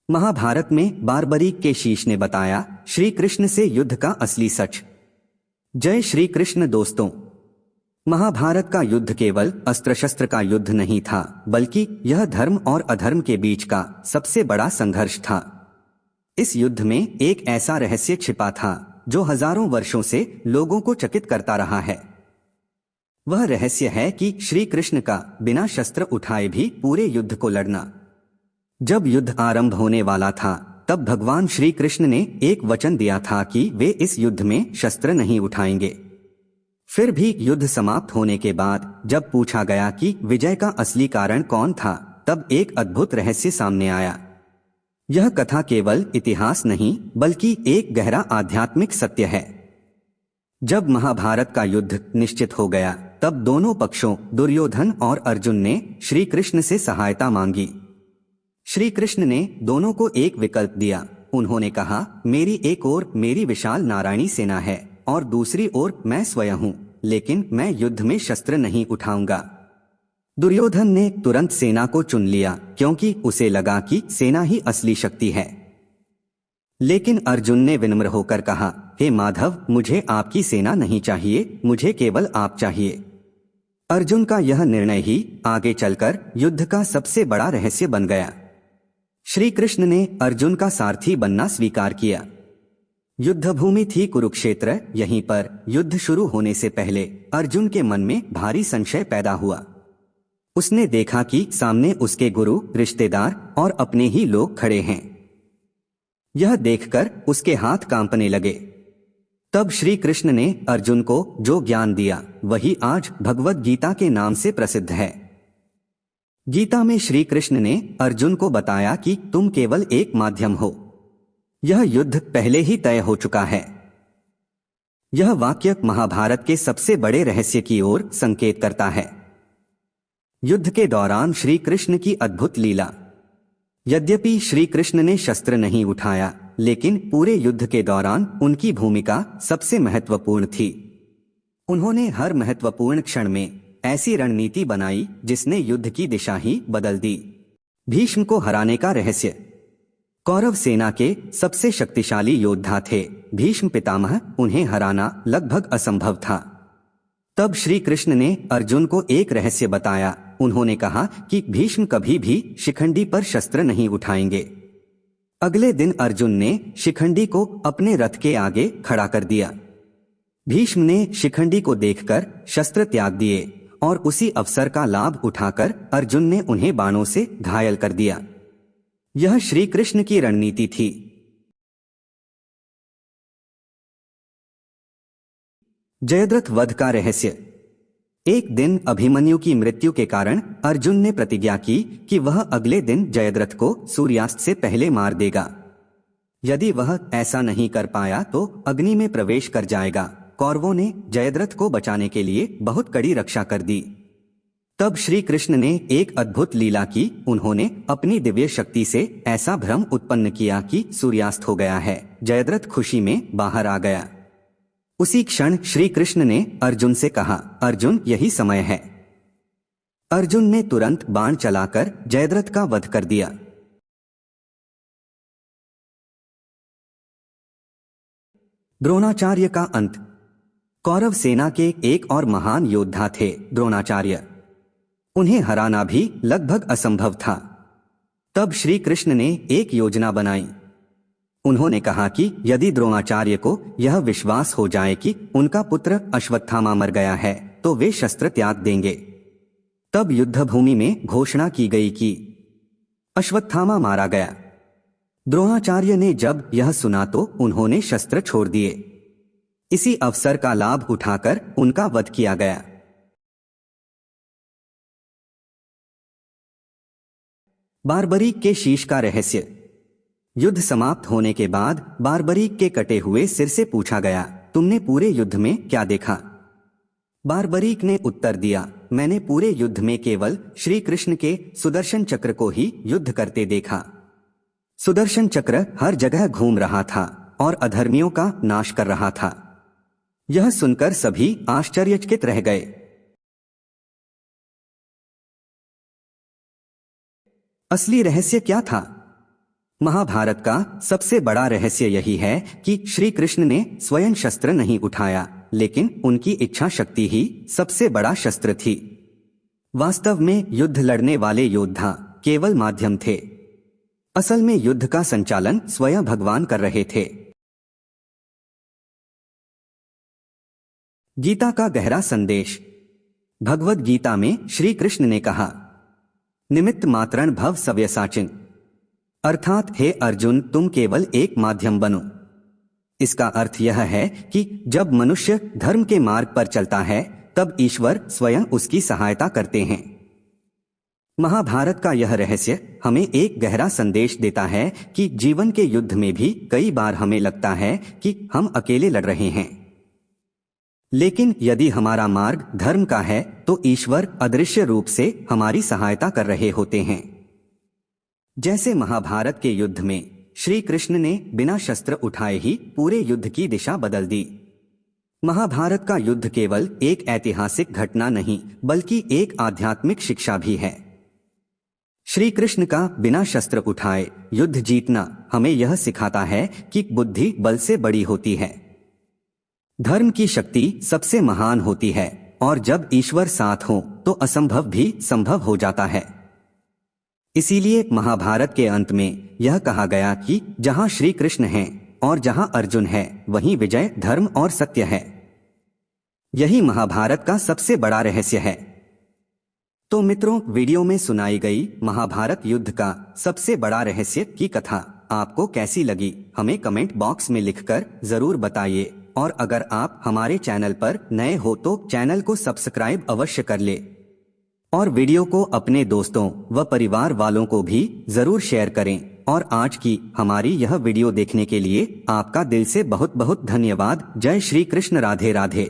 महाभारत में बारबरीक के शीश ने बताया श्री कृष्ण से युद्ध का असली सच। जय श्री कृष्ण दोस्तों। महाभारत का युद्ध केवल अस्त्र शस्त्र का युद्ध नहीं था, बल्कि यह धर्म और अधर्म के बीच का सबसे बड़ा संघर्ष था। इस युद्ध में एक ऐसा रहस्य छिपा था जो हजारों वर्षों से लोगों को चकित करता रहा है। वह रहस्य है कि श्री कृष्ण का बिना शस्त्र उठाए भी पूरे युद्ध को लड़ना। जब युद्ध आरंभ होने वाला था, तब भगवान श्री कृष्ण ने एक वचन दिया था कि वे इस युद्ध में शस्त्र नहीं उठाएंगे। फिर भी युद्ध समाप्त होने के बाद जब पूछा गया कि विजय का असली कारण कौन था, तब एक अद्भुत रहस्य सामने आया। यह कथा केवल इतिहास नहीं, बल्कि एक गहरा आध्यात्मिक सत्य है। जब महाभारत का युद्ध निश्चित हो गया, तब दोनों पक्षों दुर्योधन और अर्जुन ने श्री कृष्ण से सहायता मांगी। श्री कृष्ण ने दोनों को एक विकल्प दिया। उन्होंने कहा, मेरी एक ओर मेरी विशाल नारायणी सेना है और दूसरी ओर मैं स्वयं हूँ, लेकिन मैं युद्ध में शस्त्र नहीं उठाऊंगा। दुर्योधन ने तुरंत सेना को चुन लिया, क्योंकि उसे लगा कि सेना ही असली शक्ति है। लेकिन अर्जुन ने विनम्र होकर कहा, हे माधव, मुझे आपकी सेना नहीं चाहिए, मुझे केवल आप चाहिए। अर्जुन का यह निर्णय ही आगे चलकर युद्ध का सबसे बड़ा रहस्य बन गया। श्री कृष्ण ने अर्जुन का सारथी बनना स्वीकार किया। युद्धभूमि थी कुरुक्षेत्र। यहीं पर युद्ध शुरू होने से पहले अर्जुन के मन में भारी संशय पैदा हुआ। उसने देखा कि सामने उसके गुरु, रिश्तेदार और अपने ही लोग खड़े हैं। यह देखकर उसके हाथ कांपने लगे। तब श्री कृष्ण ने अर्जुन को जो ज्ञान दिया, वही आज भगवद गीता के नाम से प्रसिद्ध है। गीता में श्री कृष्ण ने अर्जुन को बताया कि तुम केवल एक माध्यम हो। यह युद्ध पहले ही तय हो चुका है। यह वाक्य महाभारत के सबसे बड़े रहस्य की ओर संकेत करता है। युद्ध के दौरान श्री कृष्ण की अद्भुत लीला। यद्यपि श्री कृष्ण ने शस्त्र नहीं उठाया, लेकिन पूरे युद्ध के दौरान उनकी भूमिका सबसे महत्वपूर्ण थी। उन्होंने हर महत्वपूर्ण क्षण में ऐसी रणनीति बनाई जिसने युद्ध की दिशा ही बदल दी। भीष्म को हराने का रहस्य। कौरव सेना के सबसे शक्तिशाली योद्धा थे भीष्म पितामह, उन्हें हराना लगभग असंभव था। तब श्री कृष्ण ने अर्जुन को एक रहस्य बताया। उन्होंने कहा कि भीष्म कभी भी शिखंडी पर शस्त्र नहीं उठाएंगे। अगले दिन अर्जुन ने शिखंडी को अपने रथ के आगे खड़ा कर दिया। भीष्म ने शिखंडी को देखकर शस्त्र त्याग दिए और उसी अवसर का लाभ उठाकर अर्जुन ने उन्हें बाणों से घायल कर दिया। यह श्री कृष्ण की रणनीति थी। जयद्रथ वध का रहस्य। एक दिन अभिमन्यु की मृत्यु के कारण अर्जुन ने प्रतिज्ञा की कि वह अगले दिन जयद्रथ को सूर्यास्त से पहले मार देगा। यदि वह ऐसा नहीं कर पाया तो अग्नि में प्रवेश कर जाएगा। कौरवों ने जयद्रथ को बचाने के लिए बहुत कड़ी रक्षा कर दी। तब श्री कृष्ण ने एक अद्भुत लीला की। उन्होंने अपनी दिव्य शक्ति से ऐसा भ्रम उत्पन्न किया कि सूर्यास्त हो गया है। जयद्रथ खुशी में बाहर आ गया। उसी क्षण श्री कृष्ण ने अर्जुन से कहा, अर्जुन, यही समय है। अर्जुन ने तुरंत बाण चलाकर जयद्रथ का वध कर दिया। द्रोणाचार्य का अंत। कौरव सेना के एक और महान योद्धा थे द्रोणाचार्य। उन्हें हराना भी लगभग असंभव था। तब श्री कृष्ण ने एक योजना बनाई। उन्होंने कहा कि यदि द्रोणाचार्य को यह विश्वास हो जाए कि उनका पुत्र अश्वत्थामा मर गया है, तो वे शस्त्र त्याग देंगे। तब युद्धभूमि में घोषणा की गई कि अश्वत्थामा मारा गया। द्रोणाचार्य ने जब यह सुना तो उन्होंने शस्त्र छोड़ दिए। इसी अवसर का लाभ उठाकर उनका वध किया गया। बारबरीक के शीश का रहस्य। युद्ध समाप्त होने के बाद बारबरीक के कटे हुए सिर से पूछा गया, तुमने पूरे युद्ध में क्या देखा? बारबरीक ने उत्तर दिया, मैंने पूरे युद्ध में केवल श्री कृष्ण के सुदर्शन चक्र को ही युद्ध करते देखा। सुदर्शन चक्र हर जगह घूम रहा था और अधर्मियों का नाश कर रहा था। यह सुनकर सभी आश्चर्यचकित रह गए। असली रहस्य क्या था? महाभारत का सबसे बड़ा रहस्य यही है कि श्री कृष्ण ने स्वयं शस्त्र नहीं उठाया, लेकिन उनकी इच्छा शक्ति ही सबसे बड़ा शस्त्र थी। वास्तव में युद्ध लड़ने वाले योद्धा केवल माध्यम थे। असल में युद्ध का संचालन स्वयं भगवान कर रहे थे। गीता का गहरा संदेश। भगवद गीता में श्री कृष्ण ने कहा, निमित्त मात्रण भव सव्यसाचिन, अर्थात हे अर्जुन, तुम केवल एक माध्यम बनो। इसका अर्थ यह है कि जब मनुष्य धर्म के मार्ग पर चलता है तब ईश्वर स्वयं उसकी सहायता करते हैं। महाभारत का यह रहस्य हमें एक गहरा संदेश देता है कि जीवन के युद्ध में भी कई बार हमें लगता है कि हम अकेले लड़ रहे हैं, लेकिन यदि हमारा मार्ग धर्म का है तो ईश्वर अदृश्य रूप से हमारी सहायता कर रहे होते हैं। जैसे महाभारत के युद्ध में श्री कृष्ण ने बिना शस्त्र उठाए ही पूरे युद्ध की दिशा बदल दी। महाभारत का युद्ध केवल एक ऐतिहासिक घटना नहीं बल्कि एक आध्यात्मिक शिक्षा भी है। श्री कृष्ण का बिना शस्त्र उठाए युद्ध जीतना हमें यह सिखाता है कि बुद्धि बल से बड़ी होती है, धर्म की शक्ति सबसे महान होती है, और जब ईश्वर साथ हो तो असंभव भी संभव हो जाता है। इसीलिए महाभारत के अंत में यह कहा गया कि जहां श्री कृष्ण हैं और जहां अर्जुन है वहीं विजय धर्म और सत्य है। यही महाभारत का सबसे बड़ा रहस्य है। तो मित्रों, वीडियो में सुनाई गई महाभारत युद्ध का सबसे बड़ा रहस्य की कथा आपको कैसी लगी हमें कमेंट बॉक्स में लिखकर जरूर बताइए, और अगर आप हमारे चैनल पर नए हो तो चैनल को सब्सक्राइब अवश्य कर ले और वीडियो को अपने दोस्तों व परिवार वालों को भी जरूर शेयर करें। और आज की हमारी यह वीडियो देखने के लिए आपका दिल से बहुत बहुत धन्यवाद। जय श्री कृष्ण। राधे राधे।